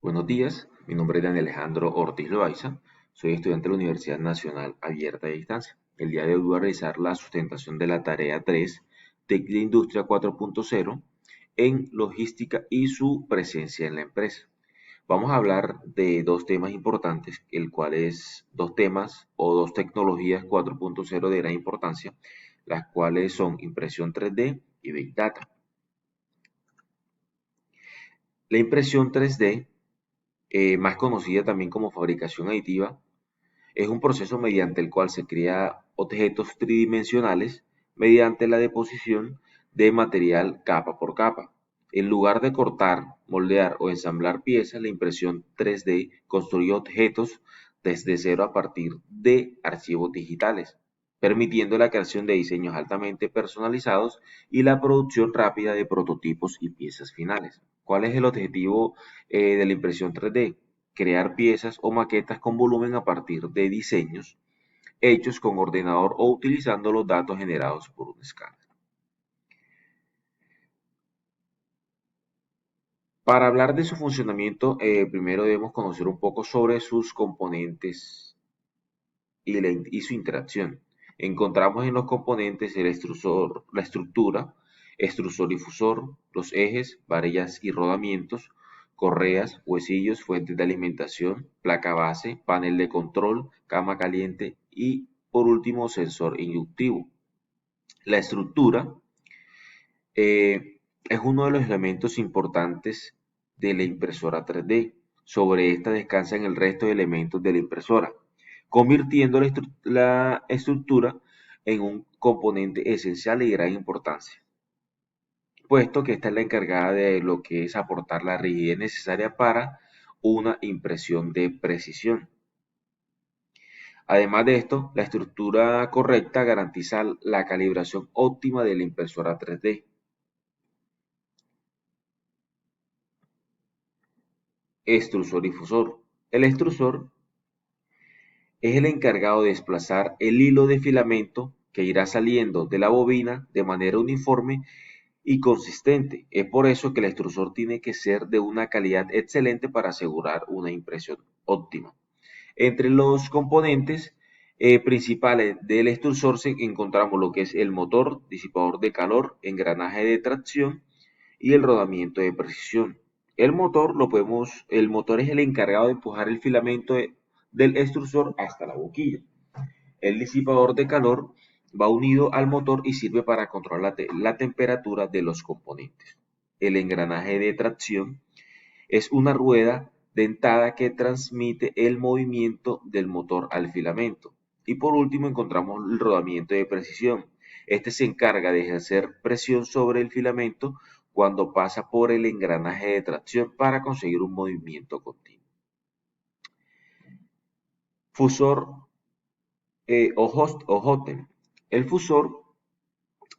Buenos días, mi nombre es Daniel Alejandro Ortiz Loaiza, soy estudiante de la Universidad Nacional Abierta de Distancia. El día de hoy voy a realizar la sustentación de la tarea 3 de Industria 4.0 en logística y su presencia en la empresa. Vamos a hablar de dos temas importantes, el cual es dos temas o dos tecnologías 4.0 de gran importancia, las cuales son impresión 3D y Big Data. La impresión 3D, más conocida también como fabricación aditiva, es un proceso mediante el cual se crea objetos tridimensionales mediante la deposición de material capa por capa. En lugar de cortar, moldear o ensamblar piezas, la impresión 3D construye objetos desde cero a partir de archivos digitales, permitiendo la creación de diseños altamente personalizados y la producción rápida de prototipos y piezas finales. ¿Cuál es el objetivo de la impresión 3D? Crear piezas o maquetas con volumen a partir de diseños hechos con ordenador o utilizando los datos generados por un escáner. Para hablar de su funcionamiento, primero debemos conocer un poco sobre sus componentes y su interacción. Encontramos en los componentes el extrusor, la estructura, extrusor y fusor, los ejes, varillas y rodamientos, correas, huesillos, fuentes de alimentación, placa base, panel de control, cama caliente y, por último, sensor inductivo. La estructura es uno de los elementos importantes de la impresora 3D. Sobre esta descansan el resto de elementos de la impresora, convirtiendo la estructura en un componente esencial y de gran importancia, puesto que esta es la encargada de lo que es aportar la rigidez necesaria para una impresión de precisión. Además de esto, la estructura correcta garantiza la calibración óptima de la impresora 3D. Extrusor y fusor. El extrusor es el encargado de desplazar el hilo de filamento que irá saliendo de la bobina de manera uniforme y consistente. Es por eso que el extrusor tiene que ser de una calidad excelente para asegurar una impresión óptima. Entre los componentes principales del extrusor encontramos lo que es el motor, disipador de calor, engranaje de tracción y el rodamiento de precisión. El motor es el encargado de empujar el filamento del extrusor hasta la boquilla. El disipador de calor va unido al motor y sirve para controlar la temperatura de los componentes. El engranaje de tracción es una rueda dentada que transmite el movimiento del motor al filamento. Y por último encontramos el rodamiento de precisión. Este se encarga de ejercer presión sobre el filamento cuando pasa por el engranaje de tracción para conseguir un movimiento continuo. Fusor o Hotem. El fusor,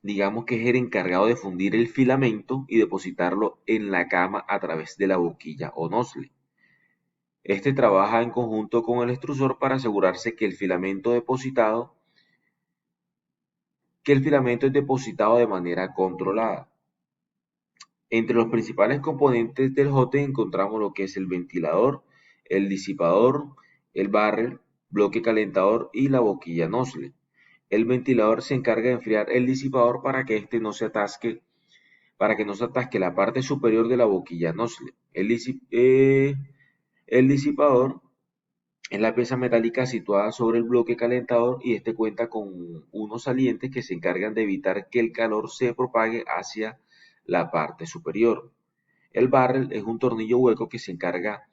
digamos que es el encargado de fundir el filamento y depositarlo en la cama a través de la boquilla o nozzle. Este trabaja en conjunto con el extrusor para asegurarse que el filamento es depositado de manera controlada. Entre los principales componentes del jote encontramos lo que es el ventilador, el disipador, el barrel, bloque calentador y la boquilla nozzle. El ventilador se encarga de enfriar el disipador para que éste no se atasque, para que no se atasque la parte superior de la boquilla nozzle. El disipador es la pieza metálica situada sobre el bloque calentador y este cuenta con unos salientes que se encargan de evitar que el calor se propague hacia la parte superior. El barrel es un tornillo hueco que se encarga,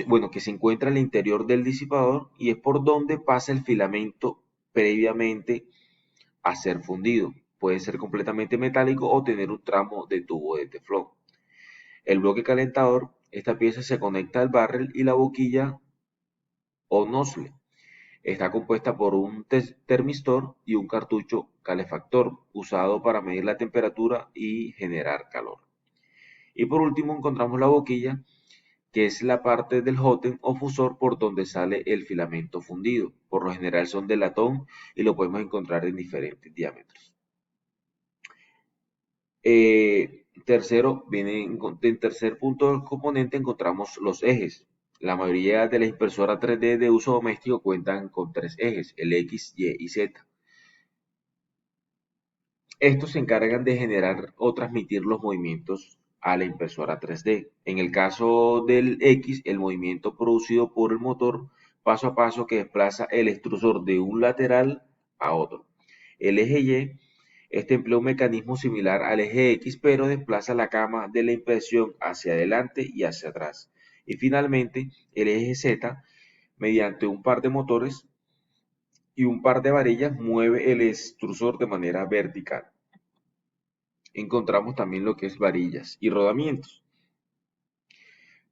bueno, que se encuentra en el interior del disipador y es por donde pasa el filamento previamente a ser fundido. Puede ser completamente metálico o tener un tramo de tubo de teflón. El bloque calentador, esta pieza se conecta al barrel y la boquilla o nozzle. Está compuesta por un termistor y un cartucho calefactor usado para medir la temperatura y generar calor. Y por último encontramos la boquilla, que es la parte del jótem o fusor por donde sale el filamento fundido. Por lo general son de latón y lo podemos encontrar en diferentes diámetros. Tercero, en tercer punto del componente encontramos los ejes. La mayoría de las impresoras 3D de uso doméstico cuentan con tres ejes, el X, Y y Z. Estos se encargan de generar o transmitir los movimientos a la impresora 3D. En el caso del X, el movimiento producido por el motor paso a paso que desplaza el extrusor de un lateral a otro. El eje Y, este emplea un mecanismo similar al eje X, pero desplaza la cama de la impresión hacia adelante y hacia atrás. Y finalmente, el eje Z, mediante un par de motores y un par de varillas, mueve el extrusor de manera vertical. Encontramos también lo que es varillas y rodamientos.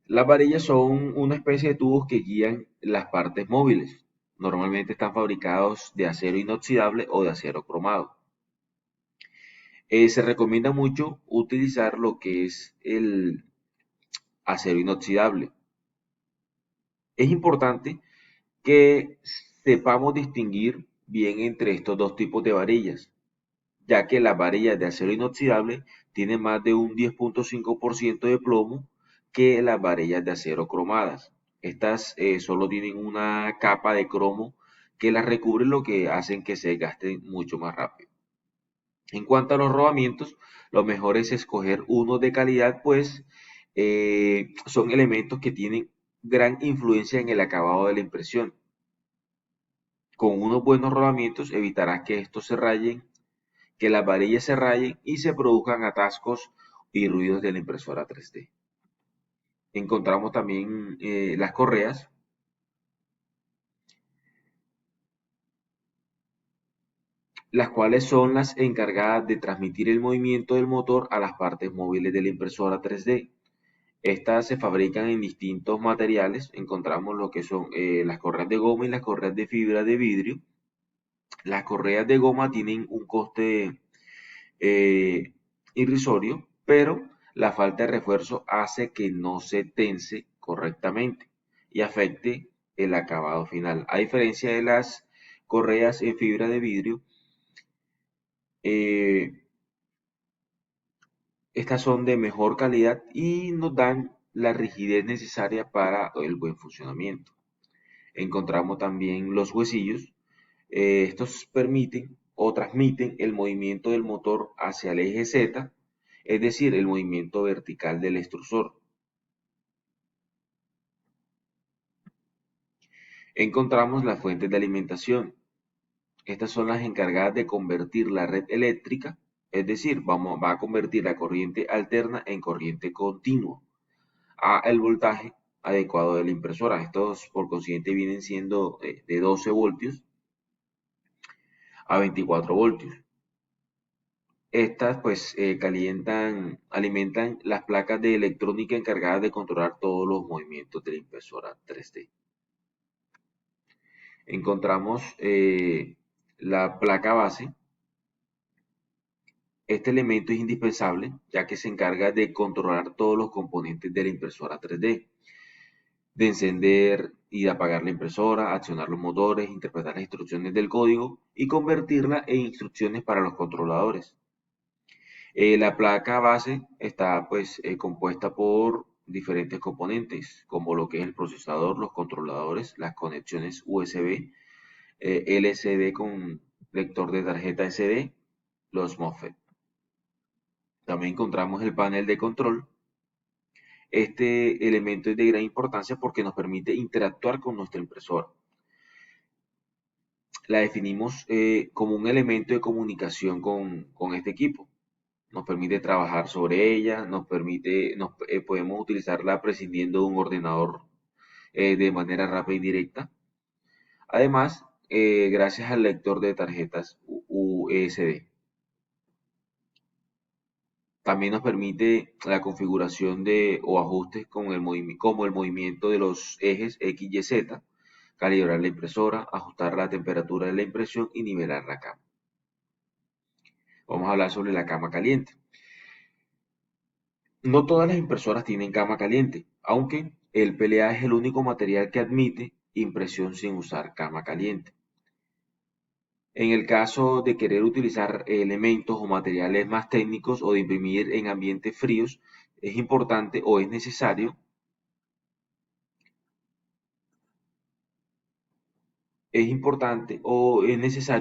Las varillas son una especie de tubos que guían las partes móviles. Normalmente están fabricados de acero inoxidable o de acero cromado. Se recomienda mucho utilizar lo que es el acero inoxidable. Es importante que sepamos distinguir bien entre estos dos tipos de varillas, ya que las varillas de acero inoxidable tienen más de un 10.5% de plomo que las varillas de acero cromadas. Estas solo tienen una capa de cromo que las recubre, lo que hacen que se gasten mucho más rápido. En cuanto a los rodamientos, lo mejor es escoger unos de calidad, pues son elementos que tienen gran influencia en el acabado de la impresión. Con unos buenos rodamientos evitarás que estos se rayen, que las varillas se rayen y se produzcan atascos y ruidos de la impresora 3D. Encontramos también las correas, las cuales son las encargadas de transmitir el movimiento del motor a las partes móviles de la impresora 3D. Estas se fabrican en distintos materiales. Encontramos lo que son las correas de goma y las correas de fibra de vidrio. Las correas de goma tienen un coste eh, irrisorio, pero la falta de refuerzo hace que no se tense correctamente y afecte el acabado final. A diferencia de las correas en fibra de vidrio, eh, estas son de mejor calidad y nos dan la rigidez necesaria para el buen funcionamiento. Encontramos también los huesillos. Estos permiten o transmiten el movimiento del motor hacia el eje Z, es decir, el movimiento vertical del extrusor. Encontramos las fuentes de alimentación. Estas son las encargadas de convertir la red eléctrica, es decir, va a convertir la corriente alterna en corriente continua a el voltaje adecuado de la impresora. Estos por consiguiente vienen siendo de 12 voltios a 24 voltios. Estas pues alimentan las placas de electrónica encargadas de controlar todos los movimientos de la impresora 3D. Encontramos la placa base. Este elemento es indispensable ya que se encarga de controlar todos los componentes de la impresora 3D, de encender y de apagar la impresora, accionar los motores, interpretar las instrucciones del código y convertirla en instrucciones para los controladores. La placa base está pues compuesta por diferentes componentes, como lo que es el procesador, los controladores, las conexiones USB, LCD con lector de tarjeta SD, los MOSFET. También encontramos el panel de control. Este elemento es de gran importancia porque nos permite interactuar con nuestra impresora. La definimos como un elemento de comunicación con este equipo. Nos permite trabajar sobre ella, podemos utilizarla prescindiendo de un ordenador de manera rápida y directa. Además, gracias al lector de tarjetas USB. También nos permite la configuración de o ajustes como el movimiento de los ejes X, Y, Z, calibrar la impresora, ajustar la temperatura de la impresión y nivelar la cama. Vamos a hablar sobre la cama caliente. No todas las impresoras tienen cama caliente, aunque el PLA es el único material que admite impresión sin usar cama caliente. En el caso de querer utilizar elementos o materiales más técnicos o de imprimir en ambientes fríos, es importante o es necesario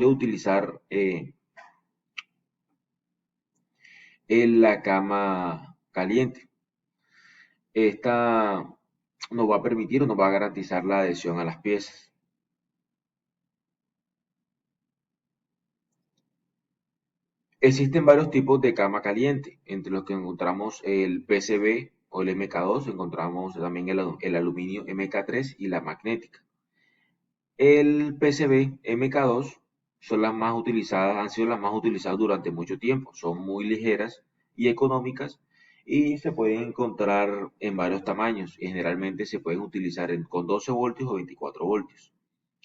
utilizar la cama caliente. Esta nos va a permitir o nos va a garantizar la adhesión a las piezas. Existen varios tipos de cama caliente, entre los que encontramos el PCB o el MK2, encontramos también el aluminio MK3 y la magnética. El PCB MK2 han sido las más utilizadas durante mucho tiempo, son muy ligeras y económicas y se pueden encontrar en varios tamaños y generalmente se pueden utilizar con 12 voltios o 24 voltios.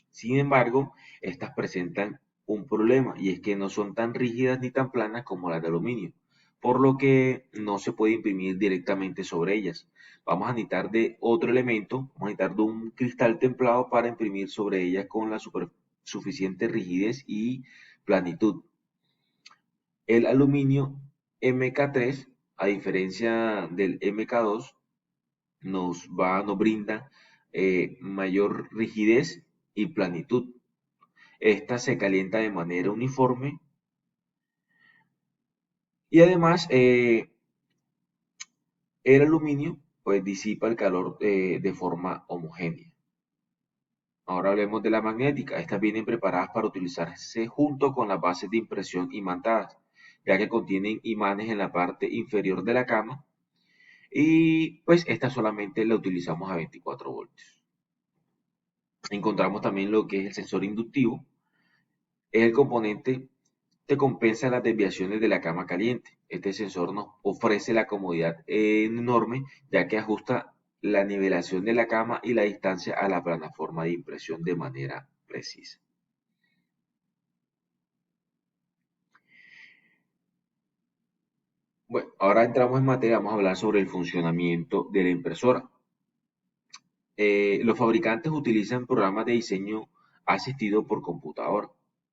Sin embargo, estas presentan un problema y es que no son tan rígidas ni tan planas como las de aluminio, por lo que no se puede imprimir directamente sobre ellas. Vamos a necesitar de otro elemento, vamos a necesitar de un cristal templado para imprimir sobre ellas con la suficiente rigidez y planitud. El aluminio MK3, a diferencia del MK2, nos brinda mayor rigidez y planitud. Esta se calienta de manera uniforme y además el aluminio pues disipa el calor de forma homogénea. Ahora hablemos de la magnética. Estas vienen preparadas para utilizarse junto con las bases de impresión imantadas, ya que contienen imanes en la parte inferior de la cama y pues esta solamente la utilizamos a 24 voltios. Encontramos también lo que es el sensor inductivo. Es el componente que compensa las desviaciones de la cama caliente. Este sensor nos ofrece la comodidad enorme ya que ajusta la nivelación de la cama y la distancia a la plataforma de impresión de manera precisa. Bueno, ahora entramos en materia, vamos a hablar sobre el funcionamiento de la impresora. Los fabricantes utilizan programas de diseño asistido por computadora.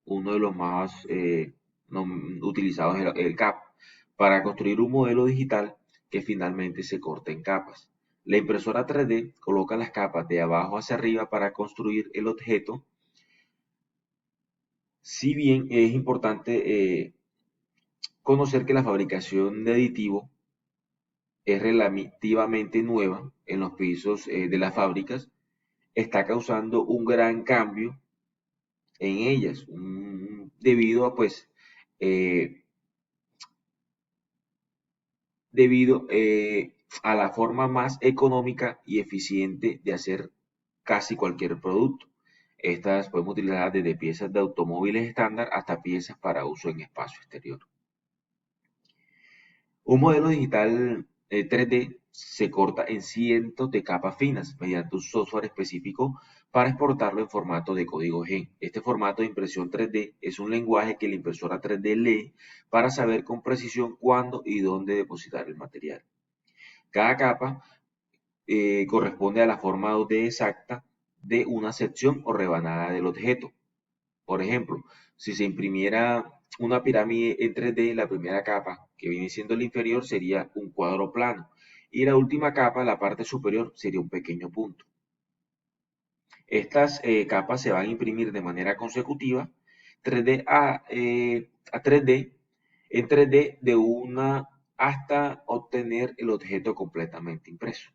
Uno de los más utilizados es el CAP, para construir un modelo digital que finalmente se corta en capas. La impresora 3D coloca las capas de abajo hacia arriba para construir el objeto. Si bien es importante conocer que la fabricación de aditivos es relativamente nueva en los pisos de las fábricas, está causando un gran cambio en ellas, debido a eh, a la forma más económica y eficiente de hacer casi cualquier producto. Estas podemos utilizar desde piezas de automóviles estándar hasta piezas para uso en espacio exterior. Un modelo digital 3D se corta en cientos de capas finas mediante un software específico para exportarlo en formato de código G. Este formato de impresión 3D es un lenguaje que la impresora 3D lee para saber con precisión cuándo y dónde depositar el material. Cada capa corresponde a la forma 2D exacta de una sección o rebanada del objeto. Por ejemplo, si se imprimiera una pirámide en 3D, la primera capa, que viene siendo la inferior, sería un cuadro plano. Y la última capa, la parte superior, sería un pequeño punto. Estas capas se van a imprimir de manera consecutiva 3D a 3D, en 3D de una hasta obtener el objeto completamente impreso.